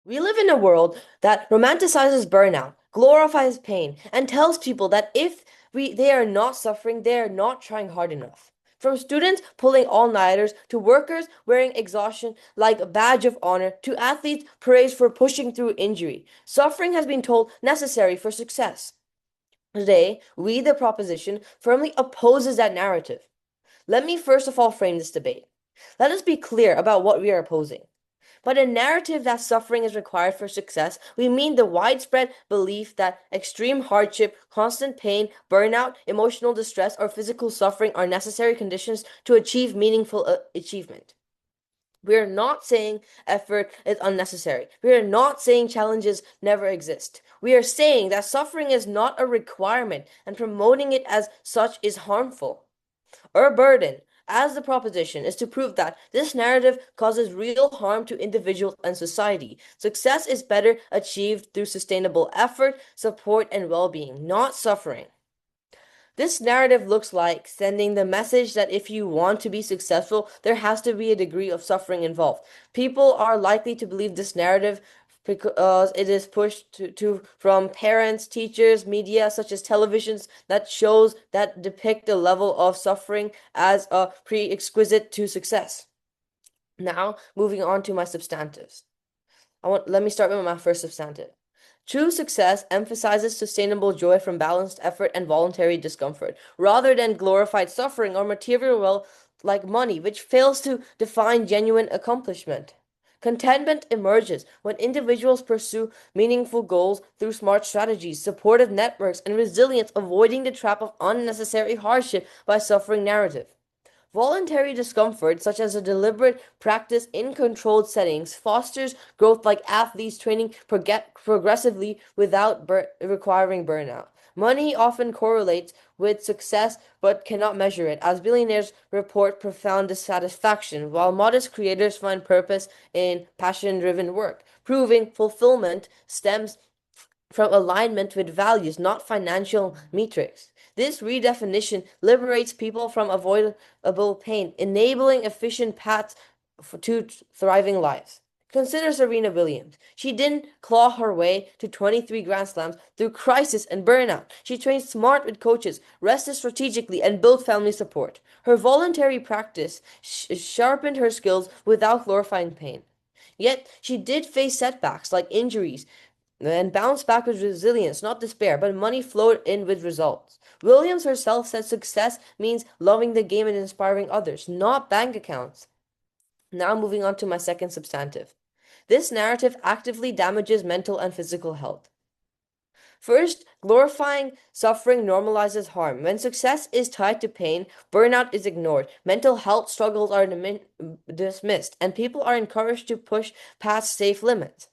We live in a world that romanticizes burnout, glorifies pain, and tells people that if they are not suffering, they are not trying hard enough. From students pulling all-nighters to workers wearing exhaustion like a badge of honor to athletes praised for pushing through injury, suffering has been told necessary for success. Today, we, the proposition, firmly opposes that narrative. Let me first of all frame this debate. Let us be clear about what we are opposing. By a narrative that suffering is required for success, we mean the widespread belief that extreme hardship, constant pain, burnout, emotional distress, or physical suffering are necessary conditions to achieve meaningful achievement. We are not saying effort is unnecessary. We are not saying challenges never exist. We are saying that suffering is not a requirement and promoting it as such is harmful. Our burden, as the proposition, is to prove that this narrative causes real harm to individuals and society. Success is better achieved through sustainable effort, support, and well being, not suffering. This narrative looks like sending the message that if you want to be successful, there has to be a degree of suffering involved. People are likely to believe this narrative because it is pushed from parents, teachers, media, such as televisions, that shows that depict a level of suffering as a prerequisite to success. Now, moving on to my substantives. Let me start with my first substantive. True success emphasizes sustainable joy from balanced effort and voluntary discomfort, rather than glorified suffering or material wealth like money, which fails to define genuine accomplishment. Contentment emerges when individuals pursue meaningful goals through smart strategies, supportive networks, and resilience, avoiding the trap of unnecessary hardship by suffering narrative. Voluntary discomfort, such as a deliberate practice in controlled settings, fosters growth like athletes training progressively without requiring burnout. Money often correlates with success but cannot measure it, as billionaires report profound dissatisfaction, while modest creators find purpose in passion driven work, proving fulfillment stems from alignment with values, not financial metrics. This redefinition liberates people from avoidable pain, enabling efficient paths to thriving lives. Consider Serena Williams. She didn't claw her way to 23 Grand Slams through crisis and burnout. She trained smart with coaches, rested strategically, and built family support. Her voluntary practice sharpened her skills without glorifying pain. Yet, she did face setbacks like injuries, and bounced back with resilience, not despair, but money flowed in with results. Williams herself said success means loving the game and inspiring others, not bank accounts. Now, moving on to my second substantive. This narrative actively damages mental and physical health. First, glorifying suffering normalizes harm. When success is tied to pain, burnout is ignored, mental health struggles are dismissed, and people are encouraged to push past safe limits.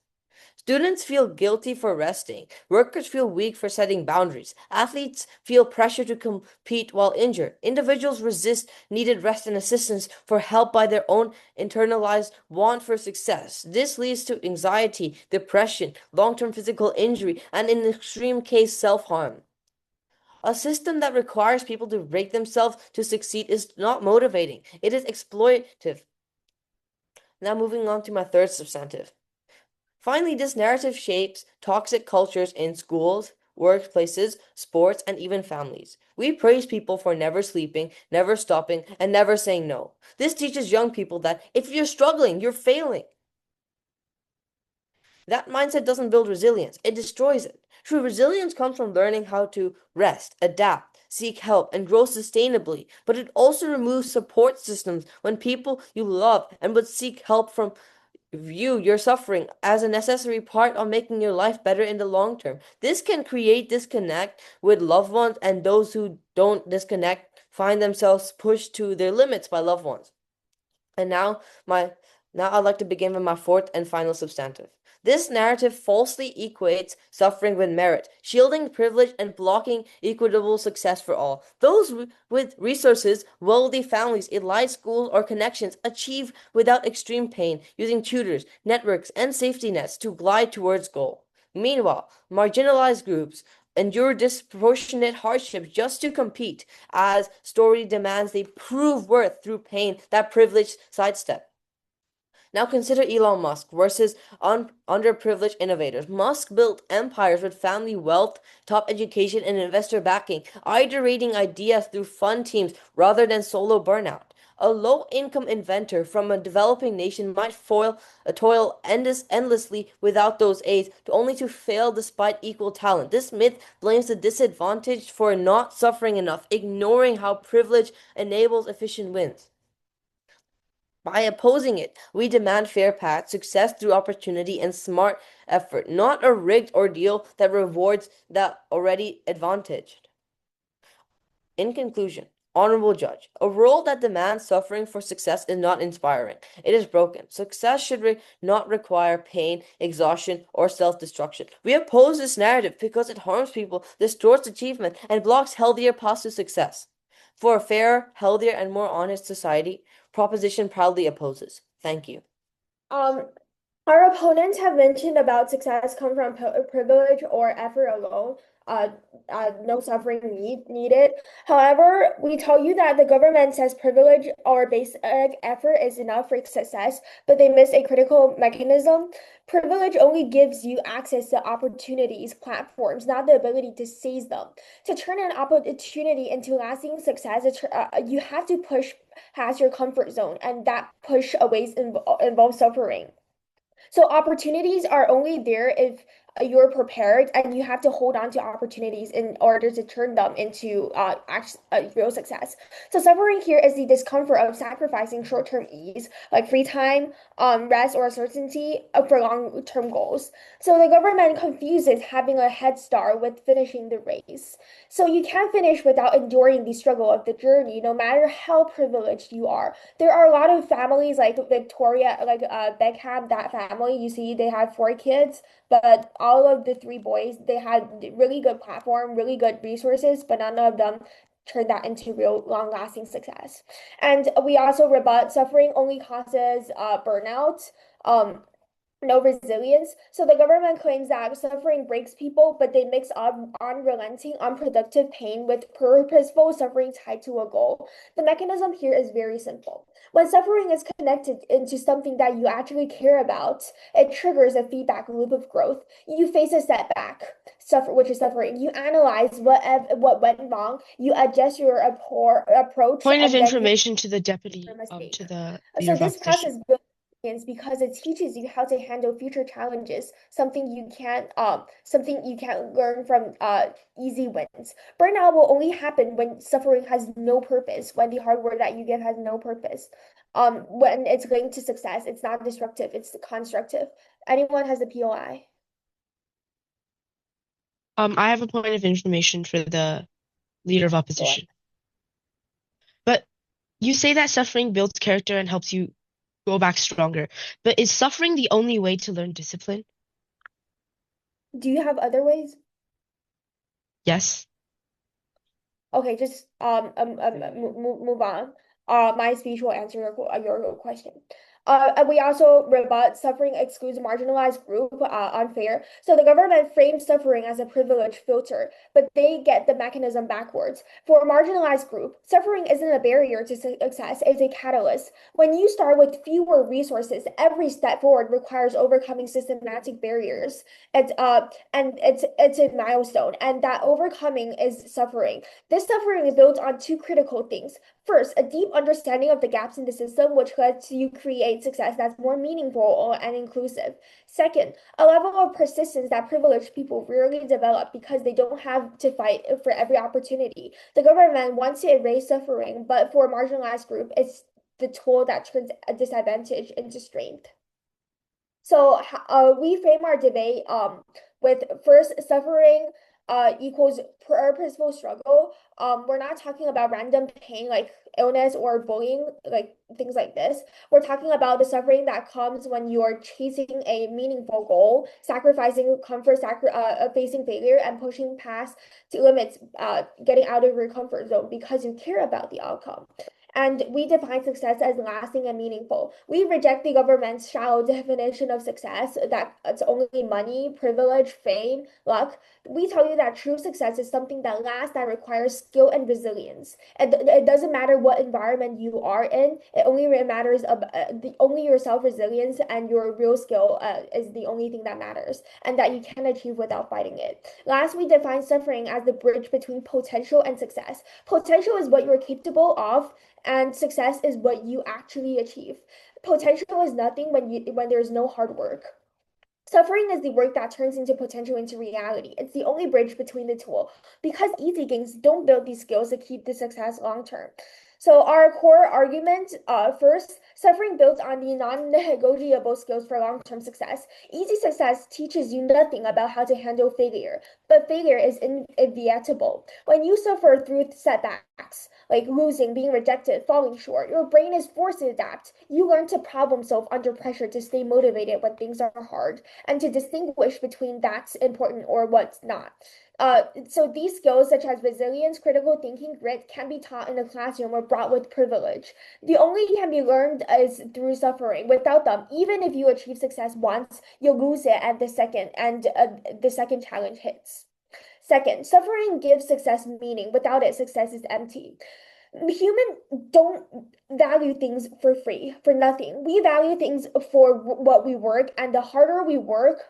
Students feel guilty for resting. Workers feel weak for setting boundaries. Athletes feel pressure to compete while injured. Individuals resist needed rest and assistance for help by their own internalized want for success. This leads to anxiety, depression, long-term physical injury, and in extreme case, self-harm. A system that requires people to break themselves to succeed is not motivating. It is exploitative. Now moving on to my third substantive. Finally, this narrative shapes toxic cultures in schools, workplaces, sports, and even families. We praise people for never sleeping, never stopping, and never saying no. This teaches young people that if you're struggling, you're failing. That mindset doesn't build resilience, it destroys it. True resilience comes from learning how to rest, adapt, seek help, and grow sustainably. But it also removes support systems when people you love and would seek help from view your suffering as a necessary part of making your life better in the long term. This can create disconnect with loved ones, and those who don't disconnect find themselves pushed to their limits by loved ones. And now I'd like to begin with my fourth and final substantive. This narrative falsely equates suffering with merit, shielding privilege and blocking equitable success for all. Those with resources, wealthy families, elite schools, or connections achieve without extreme pain, using tutors, networks, and safety nets to glide towards goal. Meanwhile, marginalized groups endure disproportionate hardship just to compete, as story demands they prove worth through pain that privilege sidestep. Now consider Elon Musk versus underprivileged innovators. Musk built empires with family wealth, top education, and investor backing, iterating ideas through fund teams rather than solo burnout. A low-income inventor from a developing nation might toil endlessly without those aids, only to fail despite equal talent. This myth blames the disadvantaged for not suffering enough, ignoring how privilege enables efficient wins. By opposing it, we demand fair paths, success through opportunity, and smart effort, not a rigged ordeal that rewards the already advantaged. In conclusion, honorable judge, a world that demands suffering for success is not inspiring. It is broken. Success should not require pain, exhaustion, or self-destruction. We oppose this narrative because it harms people, distorts achievement, and blocks healthier paths to success. For a fairer, healthier, and more honest society, Proposition proudly opposes. Thank you. Um, our opponents have mentioned about success come from privilege or effort alone. Uh, no suffering needed. However, we tell you that the government says privilege or basic effort is enough for success, but they miss a critical mechanism. Privilege only gives you access to opportunities, platforms, not the ability to seize them. To turn an opportunity into lasting success, you have to push past your comfort zone, and that push always involves suffering. So opportunities are only there if you're prepared, and you have to hold on to opportunities in order to turn them into real success. So suffering here is the discomfort of sacrificing short-term ease, like free time, rest, or certainty for long-term goals. So the government confuses having a head start with finishing the race. So you can't finish without enduring the struggle of the journey, no matter how privileged you are. There are a lot of families like Victoria, like Beckham, that family. You see, they have 4 kids, but all of the 3 boys, they had really good platform, really good resources, but none of them turned that into real long-lasting success. And we also rebut suffering only causes burnout. No resilience. So the government claims that suffering breaks people, but they mix up unrelenting, unproductive pain with purposeful suffering tied to a goal. The mechanism here is very simple. When suffering is connected into something that you actually care about, it triggers a feedback loop of growth. You face a setback, which is suffering. You analyze what went wrong. You adjust your approach, Point of and then you information to the make deputy, a mistake. to the leader So of this opposition. process builds resilience because it teaches you how to handle future challenges, something you can't learn from easy wins. Burnout will only happen when suffering has no purpose, when the hard work that you give has no purpose. When it's linked to success, it's not destructive, it's constructive. Anyone has a POI? I have a point of information for the leader of Go on. opposition. But you say that suffering builds character and helps you go back stronger. But is suffering the only way to learn discipline? Do you have other ways? Yes. Okay, just move on. My speech will answer your question. And we also rebut suffering excludes marginalized group, unfair. So the government frames suffering as a privilege filter, but they get the mechanism backwards. For a marginalized group, suffering isn't a barrier to success, it's a catalyst. When you start with fewer resources, every step forward requires overcoming systematic barriers. It's a milestone, and that overcoming is suffering. This suffering is built on two critical things. First, a deep understanding of the gaps in the system, which lets you create success that's more meaningful and inclusive. Second, a level of persistence that privileged people rarely develop because they don't have to fight for every opportunity. The government wants to erase suffering, but for a marginalized group, it's the tool that turns a disadvantage into strength. So we frame our debate with first suffering equals purposeful struggle. We're not talking about random pain like illness or bullying, like things like this. We're talking about the suffering that comes when you're chasing a meaningful goal, sacrificing comfort, facing failure, and pushing past to limits, getting out of your comfort zone because you care about the outcome. And we define success as lasting and meaningful. We reject the government's shallow definition of success that it's only money, privilege, fame, luck. We tell you that true success is something that lasts, that requires skill and resilience. And it doesn't matter what environment you are in. It only matters only your self-resilience and your real skill is the only thing that matters, and that you can achieve without fighting it. Last, we define suffering as the bridge between potential and success. Potential is what you're capable of, and success is what you actually achieve. Potential is nothing when there's no hard work. Suffering is the work that turns into potential into reality. It's the only bridge between the two because easy gains don't build these skills to keep the success long term. So our core argument, first, suffering builds on the non-negotiable skills for long-term success. Easy success teaches you nothing about how to handle failure, but failure is inevitable. When you suffer through setbacks, like losing, being rejected, falling short, your brain is forced to adapt. You learn to problem solve under pressure to stay motivated when things are hard and to distinguish between that's important or what's not. So these skills, such as resilience, critical thinking, grit, can be taught in a classroom or brought with privilege. The only can be learned is through suffering. Without them, even if you achieve success once, you'll lose it at the second challenge hits. Second, suffering gives success meaning. Without it, success is empty. Humans don't value things for free, for nothing. We value things for what we work, and the harder we work,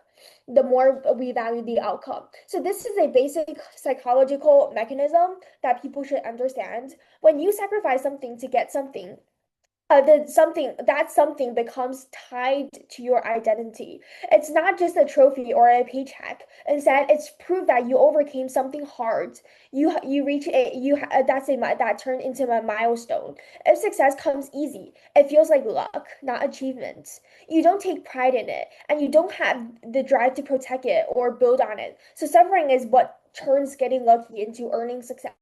the more we value the outcome. So this is a basic psychological mechanism that people should understand. When you sacrifice something to get something, that something becomes tied to your identity. It's not just a trophy or a paycheck. Instead, it's proof that you overcame something hard. You reach a you that turned into a milestone. If success comes easy, it feels like luck, not achievement. You don't take pride in it, and you don't have the drive to protect it or build on it. So suffering is what turns getting lucky into earning success.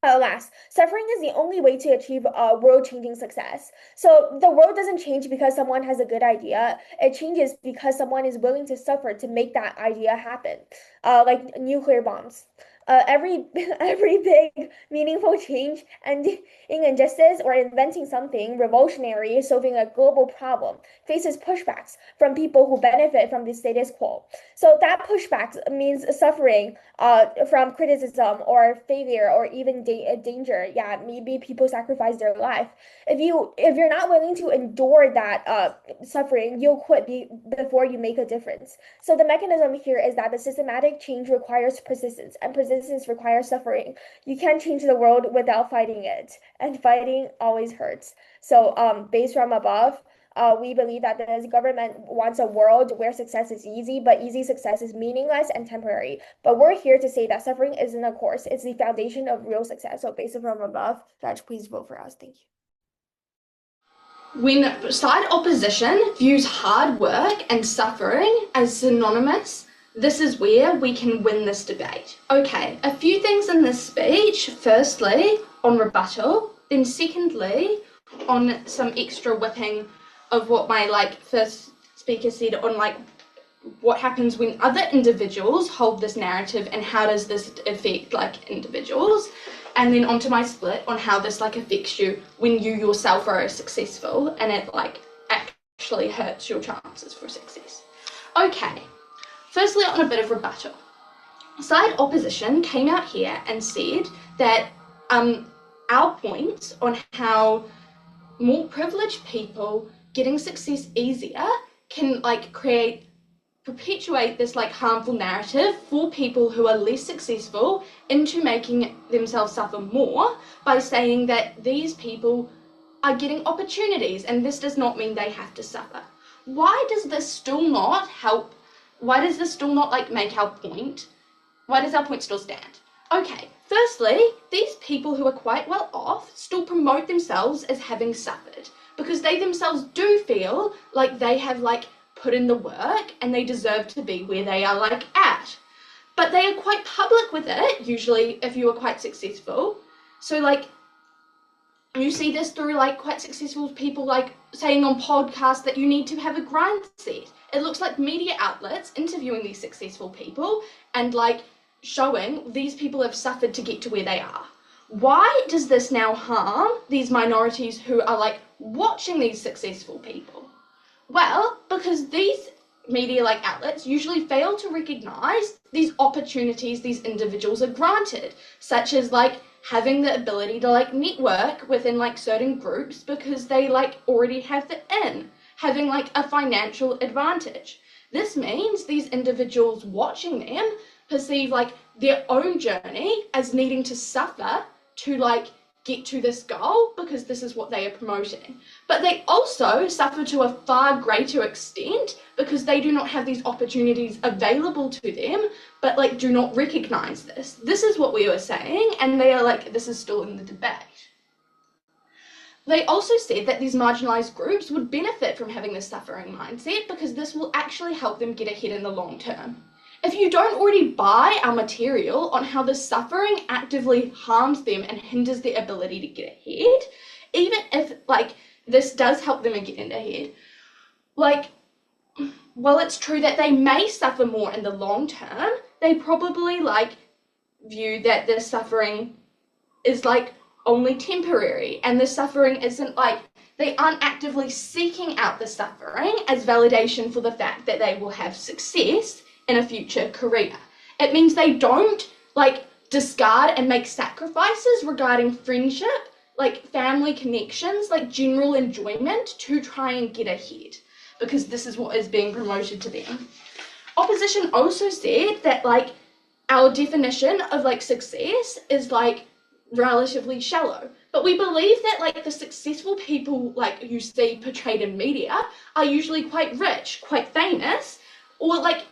Alas, suffering is the only way to achieve world-changing success. So the world doesn't change because someone has a good idea. It changes because someone is willing to suffer to make that idea happen. Like nuclear bombs. Every every big meaningful change, ending injustice or inventing something revolutionary, solving a global problem, faces pushbacks from people who benefit from the status quo. So that pushback means suffering from criticism or failure or even danger. Yeah, maybe people sacrifice their life. If you're not willing to endure that suffering, you'll quit before you make a difference. So the mechanism here is that the systematic change requires persistence, and persistence requires suffering. You can't change the world without fighting it, and fighting always hurts. So based from above, we believe that the government wants a world where success is easy, but easy success is meaningless and temporary. But we're here to say that suffering isn't a course, it's the foundation of real success. So based from above, Judge, please vote for us. Thank you. When side opposition views hard work and suffering as synonymous, this is where we can win this debate. Okay, a few things in this speech. Firstly, on rebuttal, then secondly, on some extra whipping of what my first speaker said on what happens when other individuals hold this narrative and how does this affect individuals, and then onto my split on how this affects you when you yourself are successful and it actually hurts your chances for success. Okay, firstly on a bit of rebuttal. Side opposition came out here and said that our point on how more privileged people getting success easier can perpetuate this harmful narrative for people who are less successful into making themselves suffer more by saying that these people are getting opportunities and this does not mean they have to suffer. Why does this still not help? Why does this still not make our point? Why does our point still stand? Okay, firstly, these people who are quite well off still promote themselves as having suffered because they themselves do feel like they have put in the work and they deserve to be where they are at. But they are quite public with it, usually if you are quite successful. So you see this through quite successful people saying on podcasts that you need to have a grind set. It looks like media outlets interviewing these successful people and showing these people have suffered to get to where they are. why does this now harm these minorities who are like watching these successful people? Well, because these media like outlets usually fail to recognize these opportunities these individuals are granted, such as like having the ability to like network within like certain groups because they like already have the having like a financial advantage. This means these individuals watching them perceive like their own journey as needing to suffer to like get to this goal because this is what they are promoting. But they also suffer to a far greater extent because they do not have these opportunities available to them, but like do not recognize this. This is what we were saying, and they are like, this is still in the debate. They also said that these marginalized groups would benefit from having this suffering mindset because this will actually help them get ahead in the long term. If you don't already buy our material on how the suffering actively harms them and hinders their ability to get ahead, even if like this does help them get ahead, like while it's true that they may suffer more in the long term, they probably like view that the suffering is like only temporary, and the suffering isn't like, they aren't actively seeking out the suffering as validation for the fact that they will have success in a future career. It means they don't like discard and make sacrifices regarding friendship, like family connections, like general enjoyment to try and get ahead, because this is what is being promoted to them. Opposition also said that like our definition of like success is like relatively shallow, but we believe that like the successful people like you see portrayed in media are usually quite rich, quite famous, or like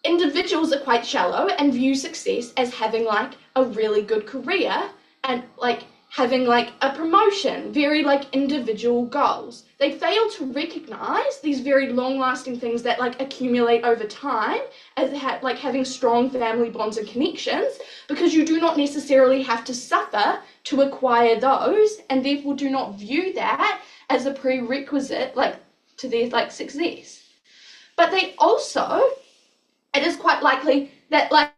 individuals are quite shallow and view success as having like a really good career and like having like a promotion, very like individual goals. They fail to recognize these very long-lasting things that like accumulate over time as like having strong family bonds and connections, because you do not necessarily have to suffer to acquire those, and therefore do not view that as a prerequisite like to their like success. But they also, it is quite likely that like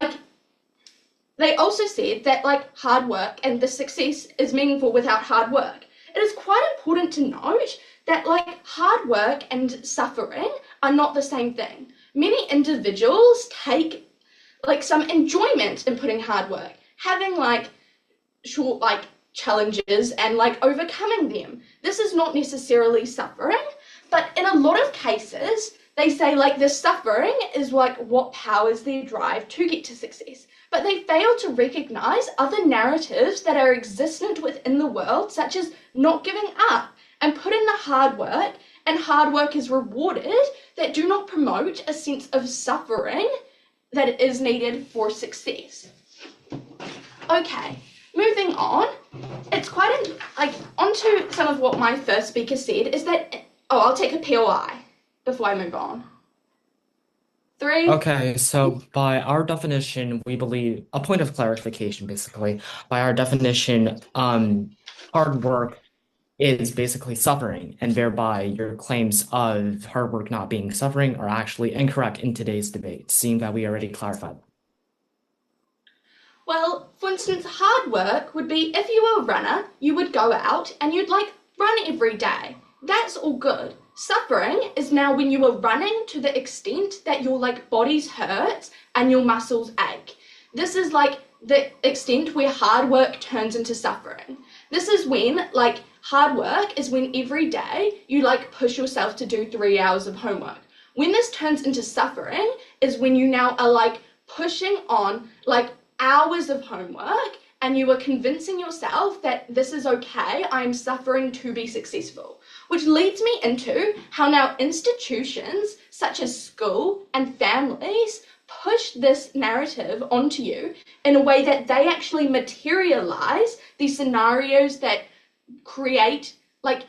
they also said that like hard work and the success is meaningful without hard work. It is quite important to note that like hard work and suffering are not the same thing. Many individuals take like some enjoyment in putting hard work, having like short like challenges and like overcoming them. This is not necessarily suffering, but in a lot of cases they say like the suffering is like what powers their drive to get to success. But they fail to recognize other narratives that are existent within the world, such as not giving up and put in the hard work, and hard work is rewarded, that do not promote a sense of suffering that is needed for success. Okay, moving on. It's quite like onto some of what my first speaker said is that, I'll take a POI before I move on. 3. Okay, so by our definition, we believe a point of clarification, basically. By our definition, hard work is basically suffering, and thereby your claims of hard work not being suffering are actually incorrect in today's debate, seeing that we already clarified. Well, for instance, hard work would be if you were a runner, you would go out and you'd like run every day. That's all good. Suffering is now when you are running to the extent that your like body's hurts and your muscles ache. This is like the extent where hard work turns into suffering. This is when like hard work is when every day you like push yourself to do 3 hours of homework. When this turns into suffering is when you now are like pushing on like hours of homework and you are convincing yourself that this is okay, I am suffering to be successful. Which leads me into how now institutions such as school and families push this narrative onto you in a way that they actually materialize these scenarios that create like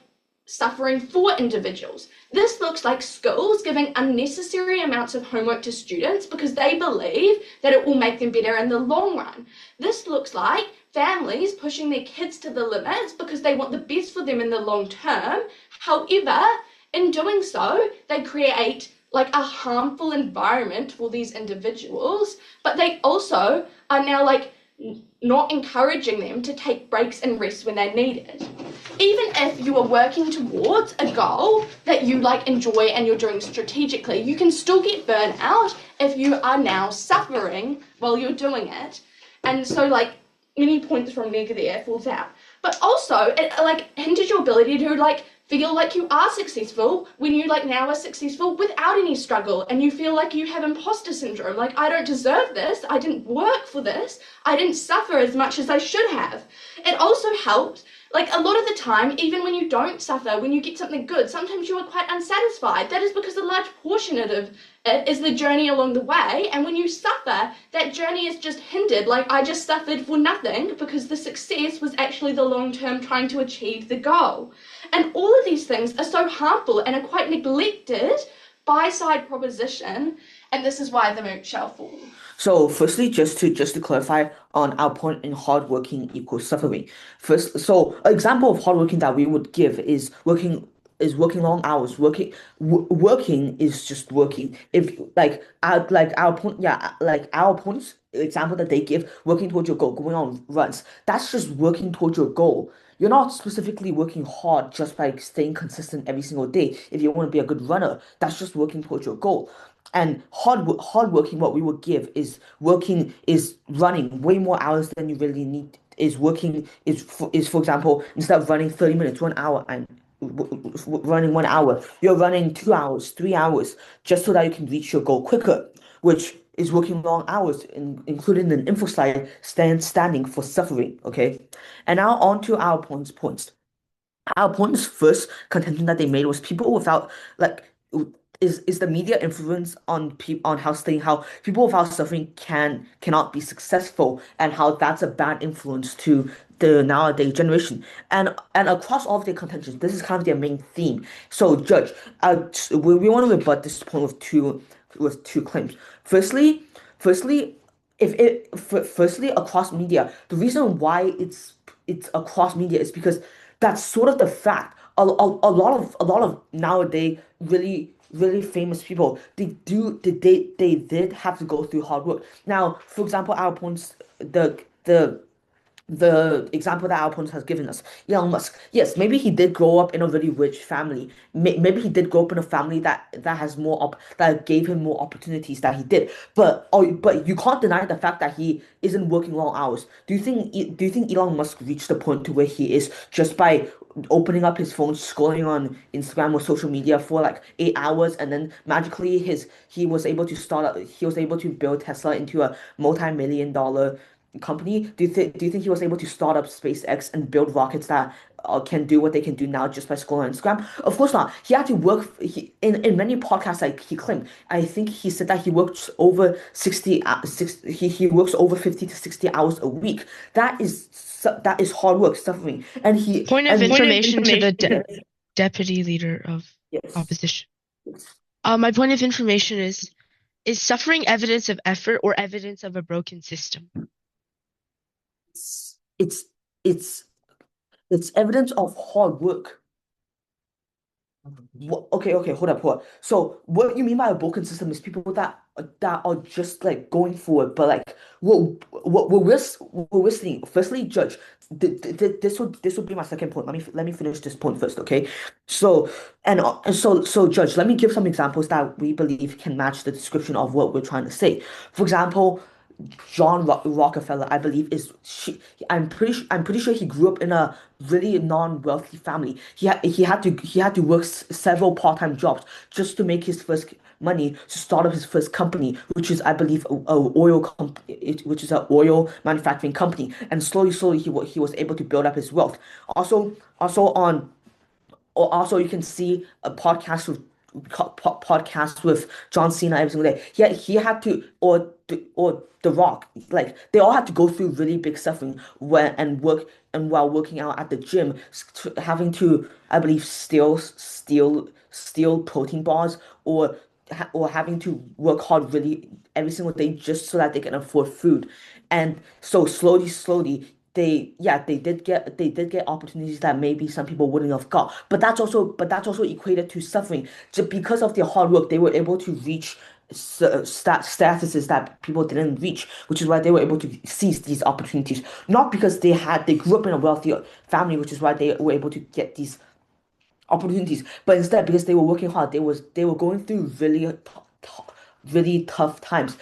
suffering for individuals. This looks like schools giving unnecessary amounts of homework to students because they believe that it will make them better in the long run. This looks like families pushing their kids to the limits because they want the best for them in the long term. However, in doing so, they create like a harmful environment for these individuals, but they also are now like not encouraging them to take breaks and rest when they're needed. Even if you are working towards a goal that you enjoy and you're doing strategically, you can still get burnt out if you are now suffering while you're doing it. And so any points from Meg there falls out. But also it hinders your ability to feel like you are successful when you now are successful without any struggle, and you feel like you have imposter syndrome. I don't deserve this, I didn't work for this, I didn't suffer as much as I should have. It also helps, a lot of the time, even when you don't suffer, when you get something good, sometimes you are quite unsatisfied. That is because a large portion of it is the journey along the way, and when you suffer, that journey is just hindered. I just suffered for nothing because the success was actually the long term trying to achieve the goal. And all of these things are so harmful and are quite neglected by side proposition, and this is why the MOOC shall fall. So firstly, just to clarify on our point in hardworking equals suffering. First, so an example of hardworking that we would give is working long hours. Working is just working. If our point, yeah, our opponent's example that they give, working towards your goal, going on runs. That's just working towards your goal. You're not specifically working hard just by staying consistent every single day. If you want to be a good runner, that's just working towards your goal. And hard working, what we would give is running way more hours than you really need. Is working is for example, instead of running 30 minutes, 1 hour, and running 1 hour, you're running 2 hours, 3 hours, just so that you can reach your goal quicker, which is working long hours, including an info slide standing for suffering. Okay, and now on to our points. Our opponent's first contention that they made was people without like is the media influence on how people without suffering cannot be successful, and how that's a bad influence to the nowadays generation. And across all of their contentions, this is kind of their main theme. So Judge, we want to rebut this point with two claims. Firstly, firstly, firstly, across media, the reason why it's across media is because that's sort of the fact. A lot of nowadays really famous people, they did have to go through hard work. Now, for example, our opponents, the the example that our opponent has given us, Elon Musk. Yes, maybe he did grow up in a really rich family. Maybe he did grow up in a family that has that gave him more opportunities that he did. But you can't deny the fact that he isn't working long hours. Do you think Elon Musk reached the point to where he is just by opening up his phone, scrolling on Instagram or social media for like 8 hours, and then magically he was able to build Tesla into a multi-million-dollar company? Do you think he was able to start up SpaceX and build rockets that can do what they can do now just by scrolling on Instagram? Of course not. He had to work. In many podcasts, like he claimed, I think he said that he works over 50 to 60 hours a week. That is hard work, suffering, and he Point of and information to the deputy leader of yes, opposition. yes. My point of information is suffering evidence of effort or evidence of a broken system? It's it's it's evidence of hard work. Okay, hold up. So what you mean by a broken system is people that are just like going forward, but like what we're seeing. Firstly, Judge, this would be my second point. Let me finish this point first, okay? So and so Judge, let me give some examples that we believe can match the description of what we're trying to say. For example, Rockefeller, I believe, I'm pretty sure he grew up in a really non-wealthy family. He had to work several part-time jobs just to make his first money to start up his first company, which is, I believe, which is an oil manufacturing company. And slowly, he was able to build up his wealth. Also on or also you can see a podcast with John Cena every single day. He had to, or The Rock, like they all had to go through really big suffering while working out at the gym, having to, I believe, steal protein bars, or having to work hard really every single day just so that they can afford food. And so slowly, they did get opportunities that maybe some people wouldn't have got. But that's also equated to suffering. Just because of their hard work, they were able to reach statuses that people didn't reach, which is why they were able to seize these opportunities. Not because they grew up in a wealthy family, which is why they were able to get these opportunities, but instead because they were working hard, they were going through really tough times,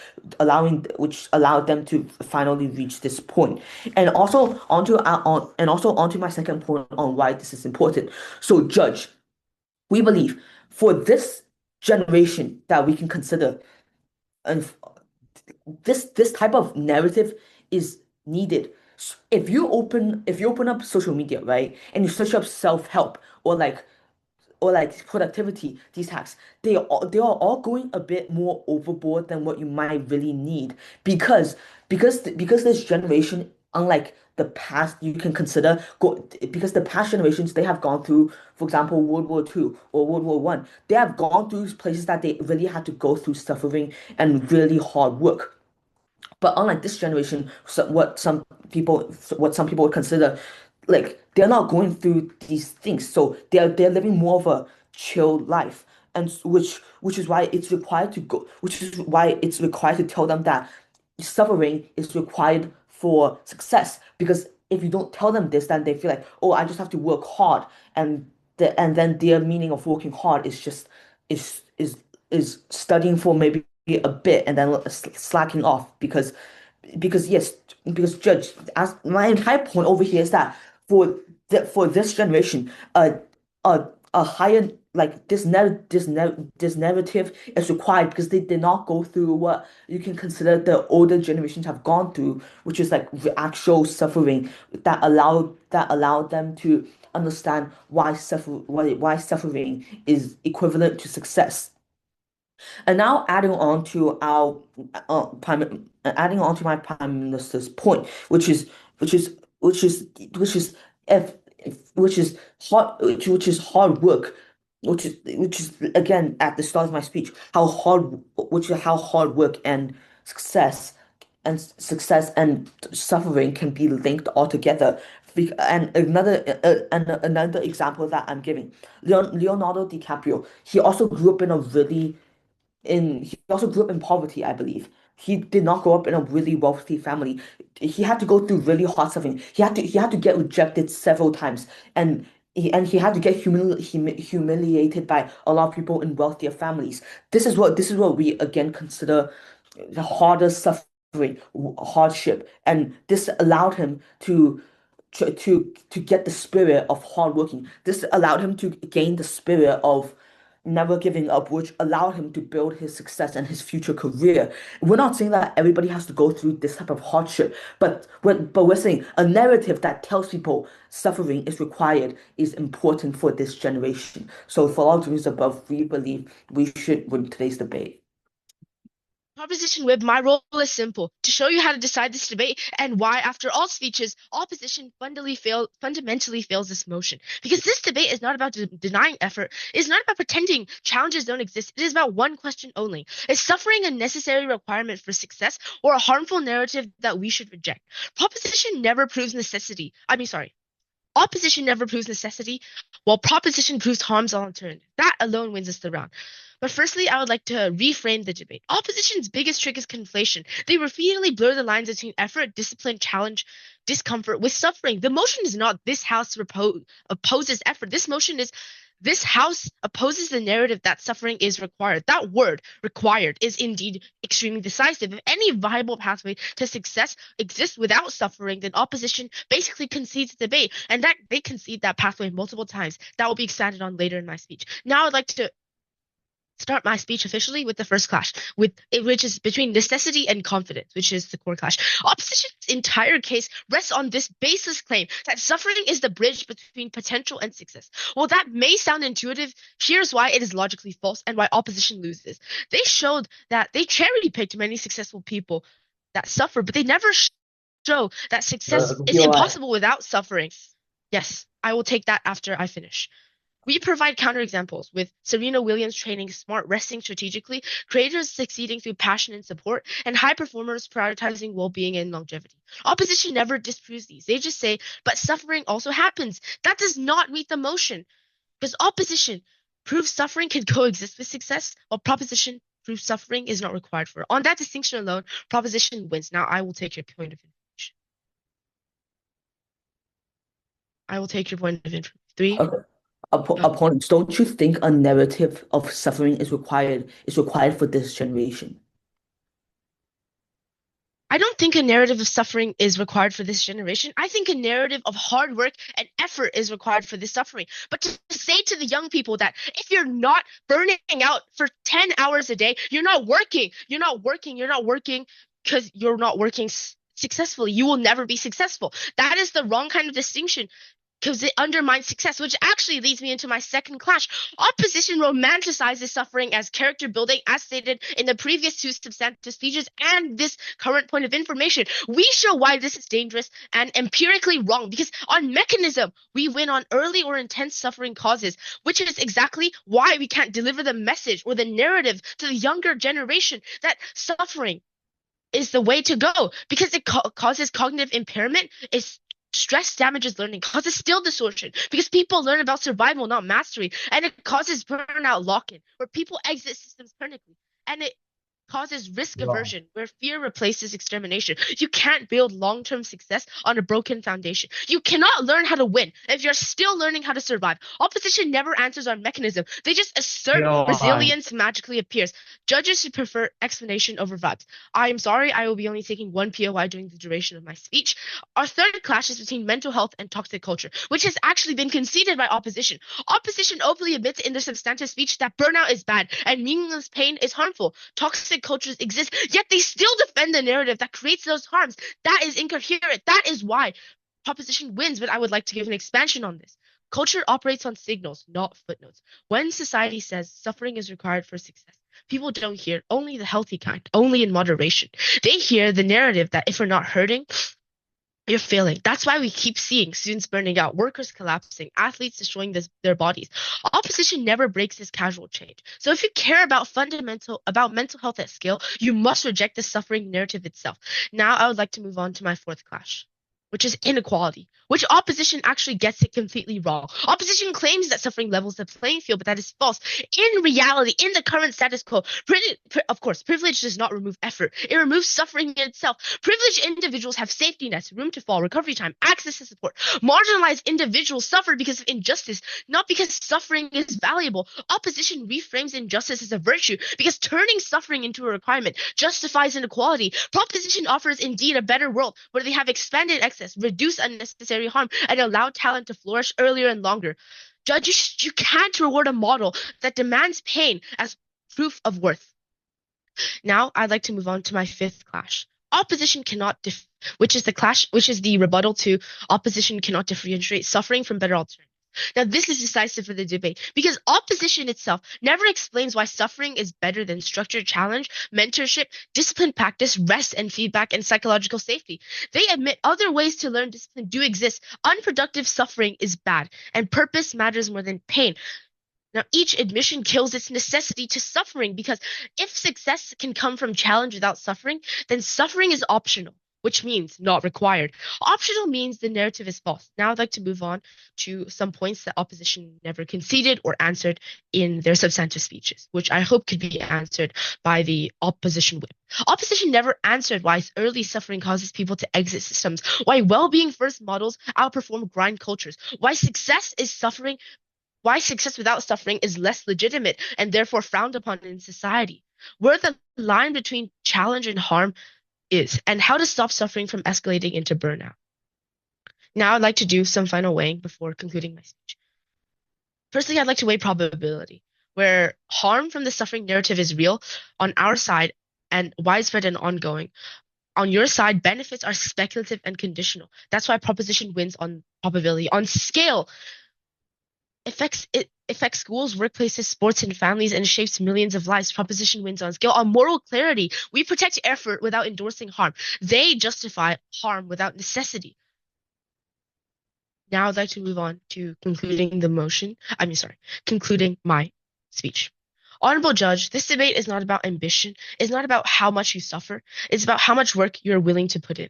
which allowed them to finally reach this point. And also onto my second point on why this is important. So, Judge, we believe for this generation that we can consider, and this type of narrative is needed. If you open up social media, right, and you search up self-help or like productivity, these hacks, they are all going a bit more overboard than what you might really need because because this generation, unlike the past, you can consider because the past generations they have gone through, for example, World War II or World War I, they have gone through places that they really had to go through suffering and really hard work. But unlike this generation, what some people would consider like they're not going through these things, so they're living more of a chill life, and which is why it's required to go, which is why it's required to tell them that suffering is required for success. Because if you don't tell them this, then they feel like, oh, I just have to work hard, and then their meaning of working hard is just is is is studying for maybe a bit and then slacking off because yes, because Judge, as my entire point over here is that for this generation, a higher like this narrative is required because they did not go through what you can consider the older generations have gone through, which is like the actual suffering that allowed them to understand why suffering is equivalent to success. And now adding on to my prime minister's point, which is which is which is if, which is hard work, which is again at the start of my speech, how hard work and success success and suffering can be linked all together. And another example that I'm giving, Leonardo DiCaprio, he also grew up in poverty, I believe. He did not grow up in a really wealthy family. He had to go through really hard suffering. He had to get rejected several times, and he had to get humiliated by a lot of people in wealthier families. This is what we again consider the harder suffering, hardship, and this allowed him to get the spirit of hard working. This allowed him to gain the spirit of never giving up, which allowed him to build his success and his future career. We're not saying that everybody has to go through this type of hardship, but we're saying a narrative that tells people suffering is required is important for this generation. So for all the reasons above, we believe we should win today's debate. Proposition Whip, my role is simple: to show you how to decide this debate and why, after all speeches, opposition fundamentally fails this motion. Because this debate is not about denying effort, it's not about pretending challenges don't exist. It is about one question only: is suffering a necessary requirement for success or a harmful narrative that we should reject? Proposition never proves necessity. Sorry. Opposition never proves necessity, while proposition proves harm's alternative. That alone wins us the round. But firstly, I would like to reframe the debate. Opposition's biggest trick is conflation. They repeatedly blur the lines between effort, discipline, challenge, discomfort with suffering. The motion is not this house opposes effort. This house opposes the narrative that suffering is required. That word, required, is indeed extremely decisive. If any viable pathway to success exists without suffering, then opposition basically concedes the debate, and that they concede that pathway multiple times. That will be expanded on later in my speech. Now I'd like to start my speech officially with the first clash, which is between necessity and confidence, which is the core clash. Opposition's entire case rests on this baseless claim that suffering is the bridge between potential and success. While that may sound intuitive, here's why it is logically false and why opposition loses. They showed that they cherry-picked many successful people that suffer, but they never show that success is impossible without suffering. Yes, I will take that after I finish. We provide counterexamples with Serena Williams training smart resting strategically, creators succeeding through passion and support, and high performers prioritizing well-being and longevity. Opposition never disproves these. They just say, but suffering also happens. That does not meet the motion, because opposition proves suffering can coexist with success, while proposition proof suffering is not required for. On that distinction alone, proposition wins. Now I will take your point of information. I will take your point of information. Three. Okay. Opponents, don't you think a narrative of suffering is required for this generation? I don't think a narrative of suffering is required for this generation. I think a narrative of hard work and effort is required for this suffering. But to say to the young people that if you're not burning out for 10 hours a day, you're not working because you're not working successfully. You will never be successful. That is the wrong kind of distinction because it undermines success, which actually leads me into my second clash. Opposition romanticizes suffering as character building, as stated in the previous two substantive speeches and this current point of information. We show why this is dangerous and empirically wrong, because on mechanism, we win on early or intense suffering causes, which is exactly why we can't deliver the message or the narrative to the younger generation that suffering is the way to go, because it causes cognitive impairment. Stress damages learning, causes still distortion because people learn about survival, not mastery, and it causes burnout lock-in, where people exit systems permanently, and it causes risk aversion, where fear replaces extermination. You can't build long-term success on a broken foundation. You cannot learn how to win if you're still learning how to survive. Opposition never answers on mechanism. They just assert resilience magically appears. Judges should prefer explanation over vibes. I am sorry, I will be only taking one POI during the duration of my speech. Our third clash is between mental health and toxic culture, which has actually been conceded by opposition. Opposition openly admits in their substantive speech that burnout is bad and meaningless pain is harmful. Toxic cultures exist, yet they still defend the narrative that creates those harms. That is incoherent. That is why proposition wins, but I would like to give an expansion on this. Culture operates on signals, not footnotes. When society says suffering is required for success, people don't hear only the healthy kind, only in moderation. They hear the narrative that if we're not hurting, you're failing. That's why we keep seeing students burning out, workers collapsing, athletes destroying their bodies. Opposition never breaks this casual change. So if you care about mental health at scale, you must reject the suffering narrative itself. Now I would like to move on to my fourth clash, which is inequality, which opposition actually gets it completely wrong. Opposition claims that suffering levels the playing field, but that is false. In reality, in the current status quo, of course, privilege does not remove effort. It removes suffering in itself. Privileged individuals have safety nets, room to fall, recovery time, access to support. Marginalized individuals suffer because of injustice, not because suffering is valuable. Opposition reframes injustice as a virtue because turning suffering into a requirement justifies inequality. Proposition offers indeed a better world where they have expanded access, reduce unnecessary harm, and allow talent to flourish earlier and longer. Judges, you can't reward a model that demands pain as proof of worth. Now, I'd like to move on to my fifth clash. Opposition cannot, which is the rebuttal to opposition cannot differentiate suffering from better alternatives. Now, this is decisive for the debate because opposition itself never explains why suffering is better than structured challenge, mentorship, disciplined practice, rest and feedback, and psychological safety. They admit other ways to learn discipline do exist. Unproductive suffering is bad, and purpose matters more than pain. Now, each admission kills its necessity to suffering because if success can come from challenge without suffering, then suffering is optional, which means not required. Optional means the narrative is false. Now I'd like to move on to some points that opposition never conceded or answered in their substantive speeches, which I hope could be answered by the opposition whip. Opposition never answered why early suffering causes people to exit systems, why well-being first models outperform grind cultures, why success without suffering is less legitimate and therefore frowned upon in society, where the line between challenge and harm is, and how to stop suffering from escalating into burnout. Now I'd like to do some final weighing before concluding my speech. Firstly, I'd like to weigh probability, where harm from the suffering narrative is real on our side and widespread and ongoing. On your side, benefits are speculative and conditional. That's why proposition wins on probability. On scale, it affects schools, workplaces, sports, and families, and shapes millions of lives. Proposition wins on scale. On moral clarity, we protect effort without endorsing harm. They justify harm without necessity. Now I'd like to move on to concluding my speech. Honorable Judge, this debate is not about ambition. It's not about how much you suffer. It's about how much work you're willing to put in.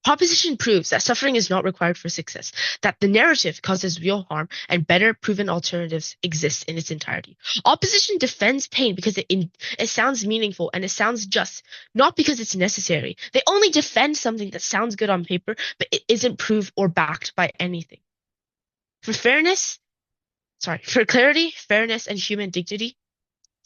Proposition proves that suffering is not required for success, that the narrative causes real harm, and better proven alternatives exist in its entirety. Opposition defends pain because it sounds meaningful and it sounds just, not because it's necessary. They only defend something that sounds good on paper, but it isn't proved or backed by anything. For clarity, fairness, and human dignity,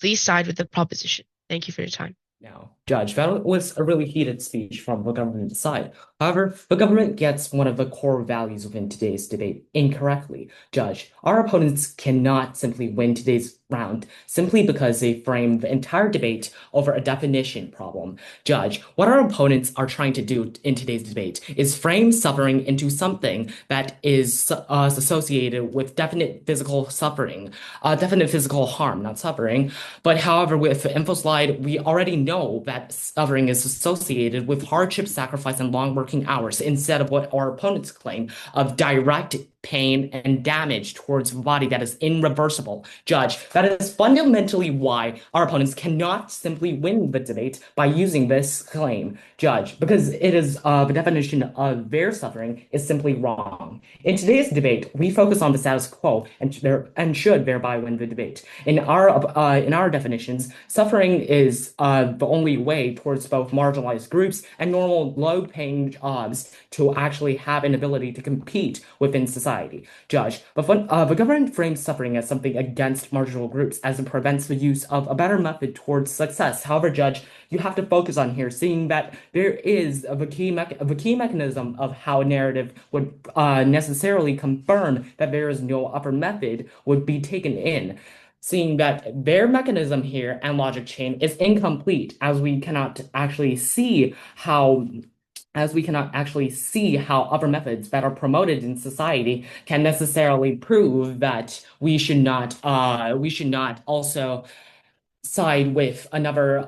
please side with the proposition. Thank you for your time. Now, Judge, that was a really heated speech from the government side. However, the government gets one of the core values within today's debate incorrectly. Judge, our opponents cannot simply win today's round simply because they frame the entire debate over a definition problem. Judge, what our opponents are trying to do in today's debate is frame suffering into something that is associated with definite physical suffering, definite physical harm, not suffering. But however, with the info slide, we already know that suffering is associated with hardship, sacrifice, and long working hours instead of what our opponents claim of direct pain and damage towards the body that is irreversible. Judge, that is fundamentally why our opponents cannot simply win the debate by using this claim. Judge, because it is the definition of their suffering is simply wrong. In today's debate, we focus on the status quo and should thereby win the debate. In our definitions, suffering is the only way towards both marginalized groups and normal low-paying jobs to actually have an ability to compete within society. Judge, but when the government frames suffering as something against marginal groups as it prevents the use of a better method towards success. However, Judge, you have to focus on here, seeing that there is the key mechanism of how a narrative would necessarily confirm that there is no upper method would be taken in. Seeing that their mechanism here and logic chain is incomplete, as we cannot actually see how upper methods that are promoted in society can necessarily prove that we should not also side with another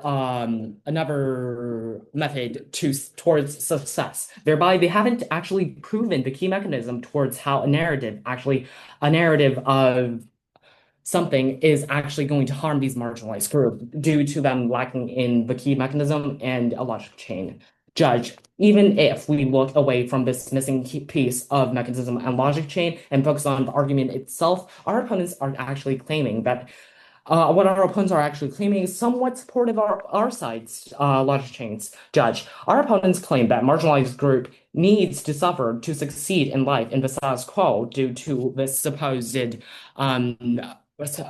method towards success. Thereby, they haven't actually proven the key mechanism towards how a narrative of something is actually going to harm these marginalized groups due to them lacking in the key mechanism and a logic chain. Judge, even if we look away from this missing piece of mechanism and logic chain and focus on the argument itself, our opponents are actually claiming that what our opponents are actually claiming is somewhat supportive of our side's logic chains. Judge, our opponents claim that marginalized group needs to suffer to succeed in life in the status quo due to this supposed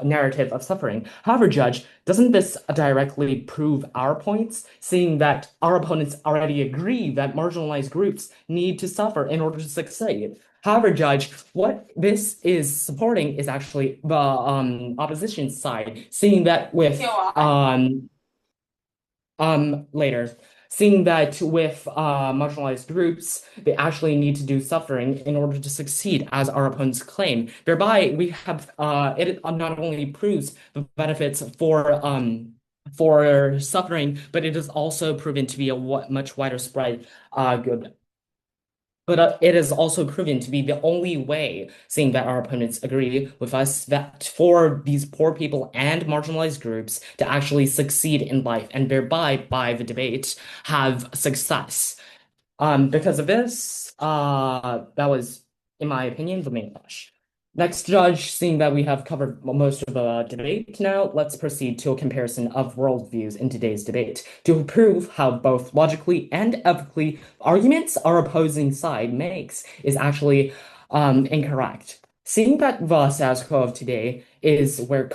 narrative of suffering. However, Judge, doesn't this directly prove our points, seeing that our opponents already agree that marginalized groups need to suffer in order to succeed? However, Judge, what this is supporting is actually the opposition side, seeing that with later. Seeing that with marginalized groups, they actually need to do suffering in order to succeed, as our opponents claim. Thereby, we have it not only proves the benefits for suffering, but it is also proven to be a much wider spread good. But it is also proven to be the only way, seeing that our opponents agree with us, that for these poor people and marginalized groups to actually succeed in life and thereby, by the debate, have success. Because of this, that was, in my opinion, the main push. Next, Judge, seeing that we have covered most of the debate now, let's proceed to a comparison of worldviews in today's debate to prove how both logically and ethically arguments our opposing side makes is actually incorrect. Seeing that the status quo of today is where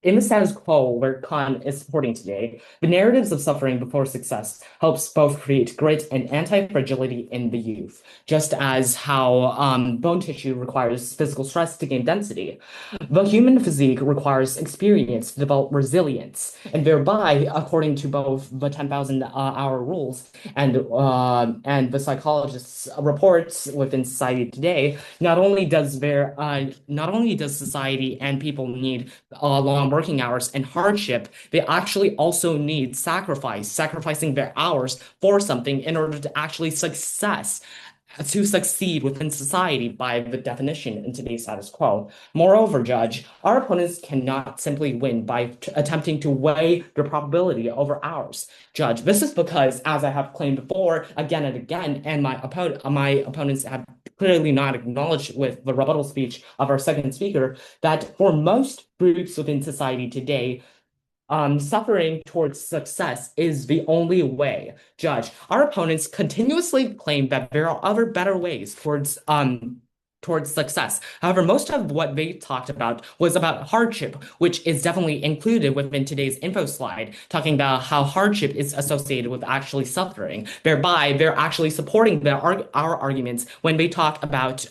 in the status quo where Khan is supporting today, the narratives of suffering before success helps both create grit and anti-fragility in the youth, just as how bone tissue requires physical stress to gain density. The human physique requires experience to develop resilience, and thereby, according to both the 10,000-hour rules and the psychologists' reports within society today, not only does society and people need long working hours and hardship, they actually also need sacrificing their hours for something in order to actually to succeed within society by the definition in today's status quo. Moreover, Judge, our opponents cannot simply win by attempting to weigh their probability over ours. Judge, this is because, as I have claimed before, again and again, and my opponents have clearly not acknowledged with the rebuttal speech of our second speaker, that for most groups within society today, suffering towards success is the only way. Judge, our opponents continuously claim that there are other better ways towards success. However, most of what they talked about was about hardship, which is definitely included within today's info slide, talking about how hardship is associated with actually suffering. Thereby, they're actually supporting our arguments when they talk about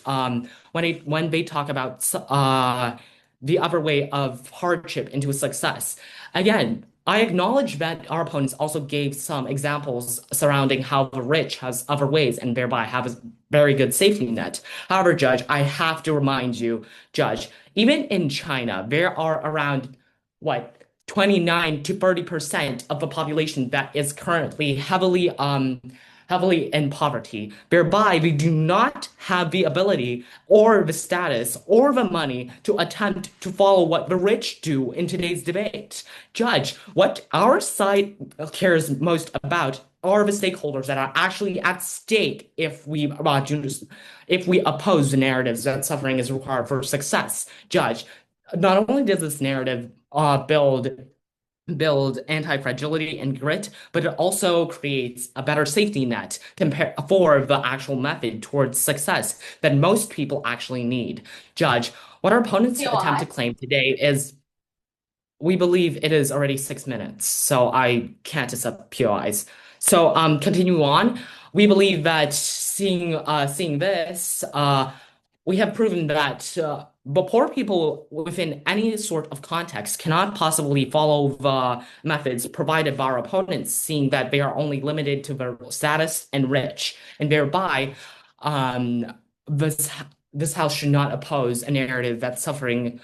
the other way of hardship into success. Again, I acknowledge that our opponents also gave some examples surrounding how the rich has other ways and thereby have a very good safety net. However, Judge, I have to remind you, Judge, even in China, there are around what 29 to 30% of the population that is currently heavily in poverty, whereby we do not have the ability or the status or the money to attempt to follow what the rich do in today's debate. Judge, what our side cares most about are the stakeholders that are actually at stake if we oppose the narratives that suffering is required for success. Judge, not only does this narrative build anti-fragility and grit, but it also creates a better safety net for the actual method towards success that most people actually need. Judge, what our opponents attempt to claim today is we believe it is already 6 minutes, so I can't accept POIs. So continue on. We believe that seeing this, we have proven that but poor people within any sort of context cannot possibly follow the methods provided by our opponents, seeing that they are only limited to their status and rich, and thereby, um, this this house should not oppose a narrative that suffering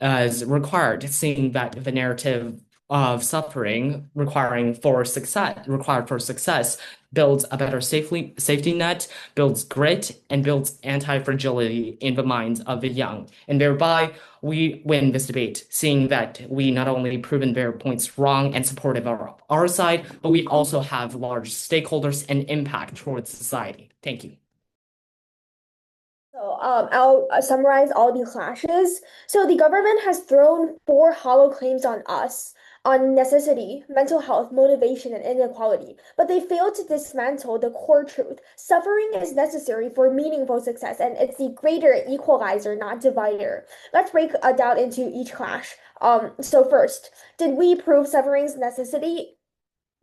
is required, seeing that the narrative of suffering required for success builds a better safety net, builds grit, and builds anti-fragility in the minds of the young. And thereby, we win this debate, seeing that we not only proven their points wrong and supportive of our side, but we also have large stakeholders and impact towards society. Thank you. So I'll summarize all the clashes. So the government has thrown four hollow claims on us on necessity, mental health, motivation, and inequality, but they failed to dismantle the core truth. Suffering is necessary for meaningful success, and it's the greater equalizer, not divider. Let's break down into each clash. So first, did we prove suffering's necessity?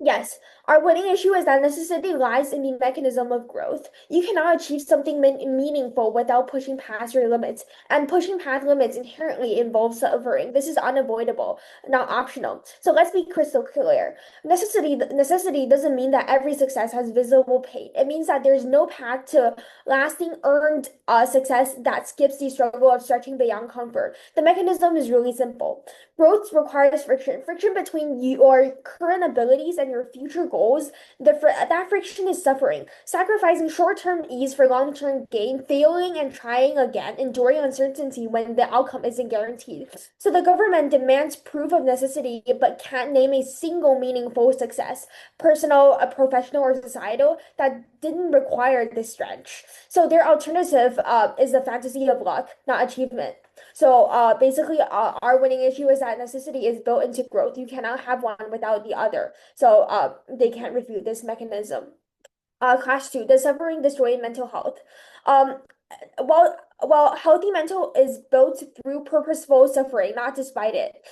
Yes, our winning issue is that necessity lies in the mechanism of growth. You cannot achieve something meaningful without pushing past your limits, and pushing past limits inherently involves suffering. This is unavoidable, not optional. So let's be crystal clear. Necessity doesn't mean that every success has visible pain. It means that there's no path to lasting earned success that skips the struggle of stretching beyond comfort. The mechanism is really simple. Growth requires friction between your current abilities and your future goals. That friction is suffering, sacrificing short-term ease for long-term gain, failing and trying again, enduring uncertainty when the outcome isn't guaranteed. So the government demands proof of necessity, but can't name a single meaningful success, personal, professional, or societal, that didn't require this stretch. So their alternative is the fantasy of luck, not achievement. So basically, our winning issue is that necessity is built into growth. You cannot have one without the other. So they can't refute this mechanism. Clash 2, does suffering destroy mental health? Um, while healthy mental is built through purposeful suffering, not despite it.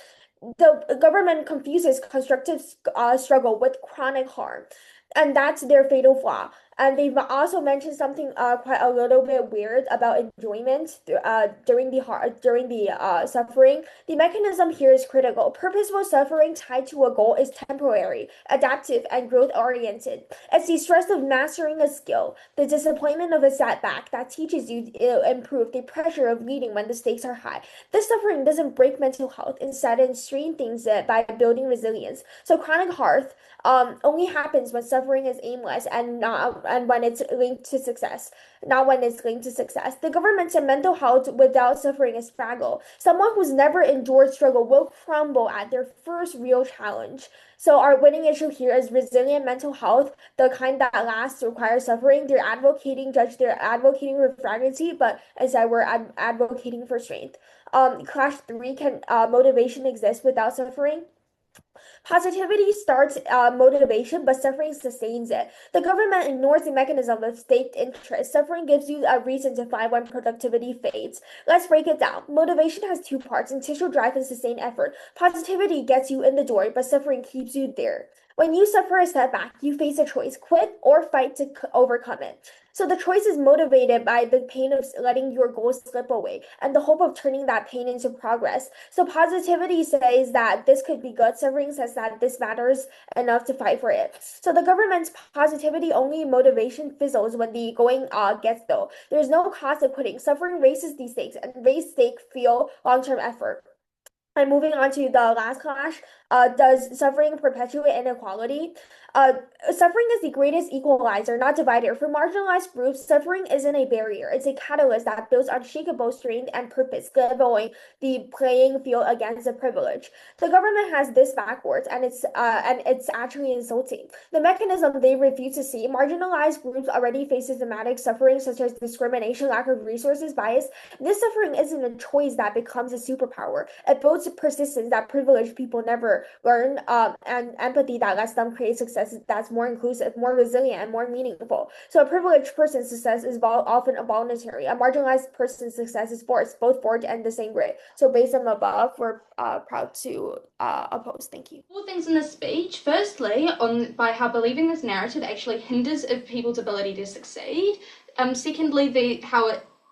The government confuses constructive struggle with chronic harm, and that's their fatal flaw. And they've also mentioned something quite a little bit weird about enjoyment during the suffering. The mechanism here is critical. Purposeful suffering tied to a goal is temporary, adaptive, and growth oriented. It's the stress of mastering a skill, the disappointment of a setback that teaches you to improve, the pressure of leading when the stakes are high. This suffering doesn't break mental health. Instead, it strengthens it by building resilience. So chronic heart only happens when suffering is aimless and when it's linked to success, not when it's linked to success. The government said mental health without suffering is fragile. Someone who's never endured struggle will crumble at their first real challenge. So our winning issue here is resilient mental health, the kind that lasts, requires suffering. They're advocating for fragility, but instead we're advocating for strength. Clash 3, can motivation exist without suffering? Positivity starts motivation, but suffering sustains it. The government ignores the mechanism of state interest. Suffering gives you a reason to find when productivity fades. Let's break it down. Motivation has two parts: initial drive and sustained effort. Positivity gets you in the door, but suffering keeps you there. When you suffer a setback, you face a choice: quit or fight to overcome it. So the choice is motivated by the pain of letting your goals slip away and the hope of turning that pain into progress. So positivity says that this could be good. Suffering says that this matters enough to fight for it. So the government's positivity only motivation fizzles when the going gets low. There's no cost of quitting. Suffering raises these stakes, and raised stakes feel long-term effort. And moving on to the last clash, does suffering perpetuate inequality? Suffering is the greatest equalizer, not divider. For marginalized groups, suffering isn't a barrier. It's a catalyst that builds unshakable strength and purpose, leveling the playing field against the privilege. The government has this backwards, and it's actually insulting. The mechanism they refuse to see: marginalized groups already face systematic suffering such as discrimination, lack of resources, bias. This suffering isn't a choice that becomes a superpower. It builds persistence that privileged people never learn, and empathy that lets them create success that's more inclusive, more resilient, and more meaningful. So a privileged person's success is often voluntary. A marginalized person's success is forced, both forged and the same way. So based on the above, we're proud to oppose. Thank you. Four things in this speech. Firstly, by how believing this narrative actually hinders people's ability to succeed. Secondly,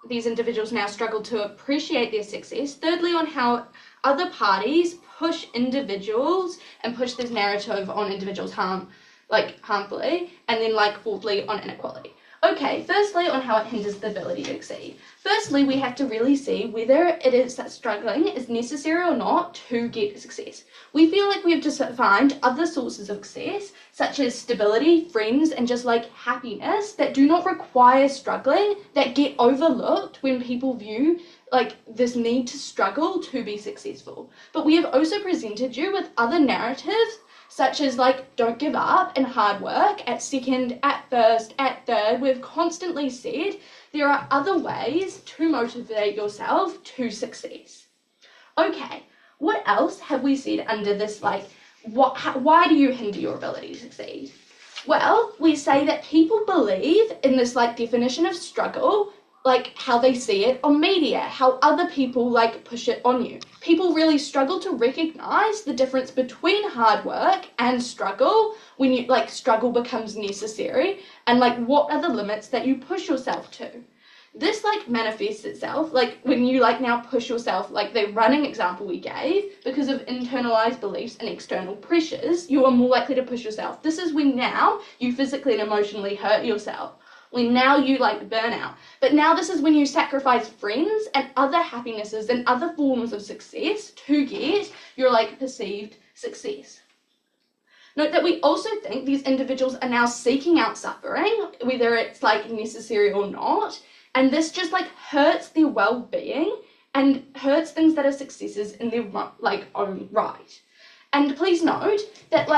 these individuals now struggle to appreciate their success. Thirdly, on how other parties push individuals and push this narrative on individuals harmfully, and then fourthly on inequality. Okay, firstly on how it hinders the ability to succeed. Firstly, we have to really see whether it is that struggling is necessary or not to get success. We feel like we have to find other sources of success, such as stability, friends, and just happiness that do not require struggling, that get overlooked when people view this need to struggle to be successful. But we have also presented you with other narratives such as don't give up and hard work at second, at first, at third. We've constantly said there are other ways to motivate yourself to success. Okay, what else have we said under this why do you hinder your ability to succeed? Well, we say that people believe in this definition of struggle, how they see it on media, how other people push it on you. People really struggle to recognize the difference between hard work and struggle when you struggle becomes necessary, and what are the limits that you push yourself to. This manifests itself when you now push yourself, the running example we gave, because of internalized beliefs and external pressures, you are more likely to push yourself. This is when now you physically and emotionally hurt yourself. When now you burn out. But now this is when you sacrifice friends and other happinesses and other forms of success to get your perceived success. Note that we also think these individuals are now seeking out suffering, whether it's necessary or not, and this just hurts their well-being and hurts things that are successes in their own right. And please note that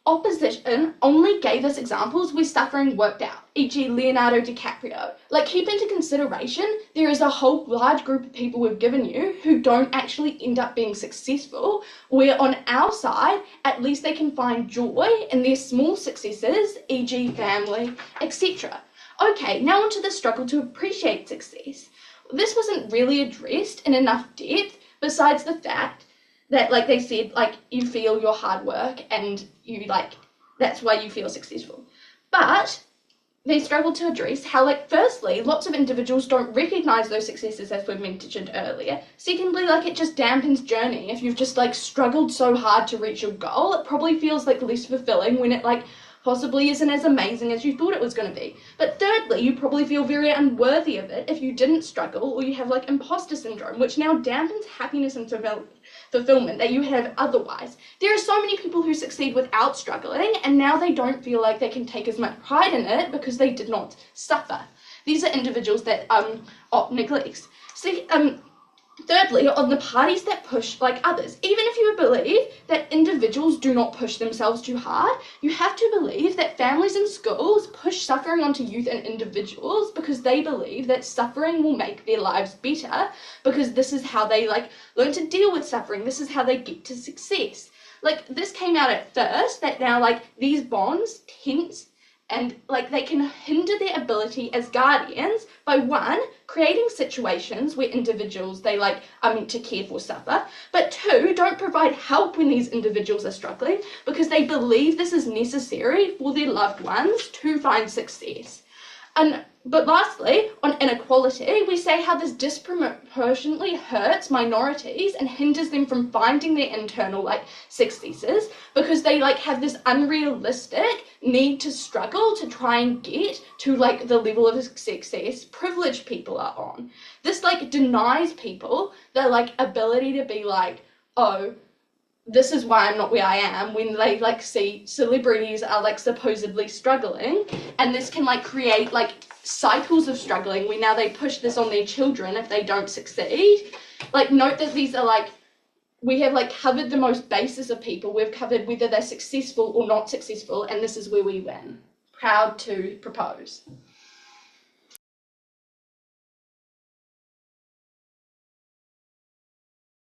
opposition only gave us examples where suffering worked out, e.g. Leonardo DiCaprio. Keep into consideration, there is a whole large group of people we've given you who don't actually end up being successful, where on our side, at least they can find joy in their small successes, e.g. family, etc. Okay, now onto the struggle to appreciate success. This wasn't really addressed in enough depth, besides the fact that they said you feel your hard work and you that's why you feel successful. But they struggle to address how firstly lots of individuals don't recognize those successes as we mentioned earlier. Secondly, it just dampens journey. If you've just struggled so hard to reach your goal, it probably feels less fulfilling when it possibly isn't as amazing as you thought it was going to be. But thirdly, you probably feel very unworthy of it if you didn't struggle, or you have imposter syndrome, which now dampens happiness and fulfillment that you have otherwise. There are so many people who succeed without struggling, and now they don't feel like they can take as much pride in it because they did not suffer. These are individuals that neglects. See, thirdly, on the parties that push like others, even if you believe that individuals do not push themselves too hard, you have to believe that families and schools push suffering onto youth and individuals because they believe that suffering will make their lives better, because this is how they like learn to deal with suffering. This is how they get to success. Like, this came out at first that now like these bonds tense and like they can hinder their ability as guardians by, one, creating situations where individuals they like are meant to care for suffer, but two, don't provide help when these individuals are struggling because they believe this is necessary for their loved ones to find success. But lastly, on inequality, we say how this disproportionately hurts minorities and hinders them from finding their internal like successes because they like have this unrealistic need to struggle to try and get to like the level of success privileged people are on. This like denies people their like ability to be like, oh, this is why I'm not where I am, when they like see celebrities are like supposedly struggling, and this can like create like cycles of struggling where now they push this on their children if they don't succeed. Like, note that these are like, we have like covered the most basis of people. We've covered whether they're successful or not successful, and this is where we win. Proud to propose.